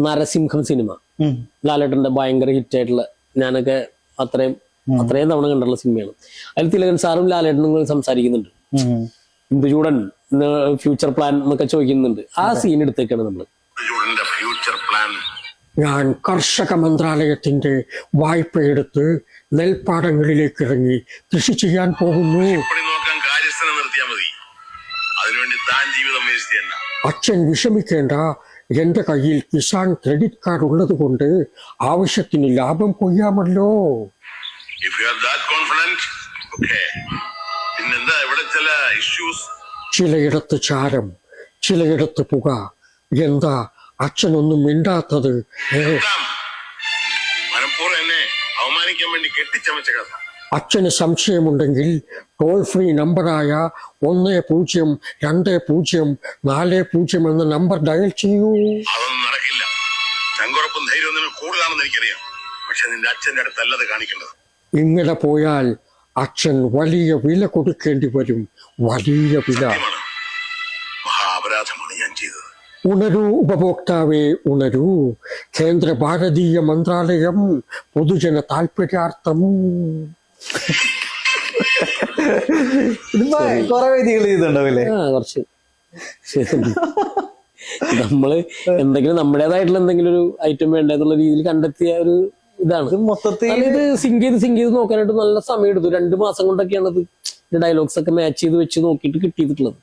Narasimham cinema ലാലേട്ടന്റെ ഭയങ്കര ഹിറ്റായിട്ടുള്ള, ഞാനൊക്കെ അത്രയും തവണ കണ്ടുള്ള സിനിമയാണ്. അതിൽ തിലകൻ സാറും ലാലേട്ടനും സംസാരിക്കുന്നുണ്ട്. ഇന്ദുചൂടൻ ഫ്യൂച്ചർ പ്ലാൻ എന്നൊക്കെ ചോദിക്കുന്നുണ്ട്. ആ സീൻ എടുത്തേക്കാണ് നമ്മള്. ഞാൻ കർഷക മന്ത്രാലയത്തിന്റെ വായ്പ എടുത്ത് നെൽപ്പാടങ്ങളിലേക്ക് ഇറങ്ങി കൃഷി ചെയ്യാൻ പോകുന്നു. അച്ഛൻ വിഷമിക്കേണ്ട, എന്റെ കയ്യിൽ കിസാൻ ക്രെഡിറ്റ് കാർഡ് ഉള്ളത് കൊണ്ട് ആവശ്യത്തിന് ലാഭം കൊയ്യാമല്ലോ. ചിലയിടത്ത് ചാരം, ചിലയിടത്ത് പുക. എന്താ അച്ഛനൊന്നും മിണ്ടാത്തത്? അച്ഛന് സംശയമുണ്ടെങ്കിൽ ടോൾ ഫ്രീ നമ്പറായ 102040 എന്ന നമ്പർ ഡയൽ ചെയ്യൂ. അതൊന്നും നടക്കില്ല. ചങ്കുറപ്പും ധൈര്യവും നിങ്ങൾ കൂടുതലാണെന്ന് എനിക്കറിയാം. പക്ഷെ നിന്റെ അച്ഛന്റെ അടുത്തല്ലത് കാണിക്കേണ്ടത്. ഇങ്ങനെ പോയാൽ അച്ഛൻ വലിയ വില കൊടുക്കേണ്ടി വരും. വലിയ വില. മഹാപരാധമാണ് ഞാൻ ചെയ്തത്. ഉണരൂ ഉപഭോക്താവേ, ഉണരൂ. കേന്ദ്ര ഭാരതീയ മന്ത്രാലയം പൊതുജന താല്പര്യാർത്ഥം. കൊറേ വേദികൾ ചെയ്തിട്ടുണ്ടാവില്ലേ? കുറച്ച് നമ്മള് എന്തെങ്കിലും നമ്മുടേതായിട്ടുള്ള എന്തെങ്കിലും ഒരു ഐറ്റം വേണ്ടെന്നുള്ള രീതിയിൽ കണ്ടെത്തിയ ഒരു ഇതാണ്. മൊത്തത്തിൽ ഇത് സിങ്ക് ചെയ്ത് നോക്കാനായിട്ട് നല്ല സമയം എടുത്തു. 2 മാസം കൊണ്ടൊക്കെയാണ് ഇത് ഡയലോഗ്സ് ഒക്കെ മാച്ച് ചെയ്ത് വെച്ച് നോക്കിയിട്ട് കിട്ടിയിട്ടുള്ളത്.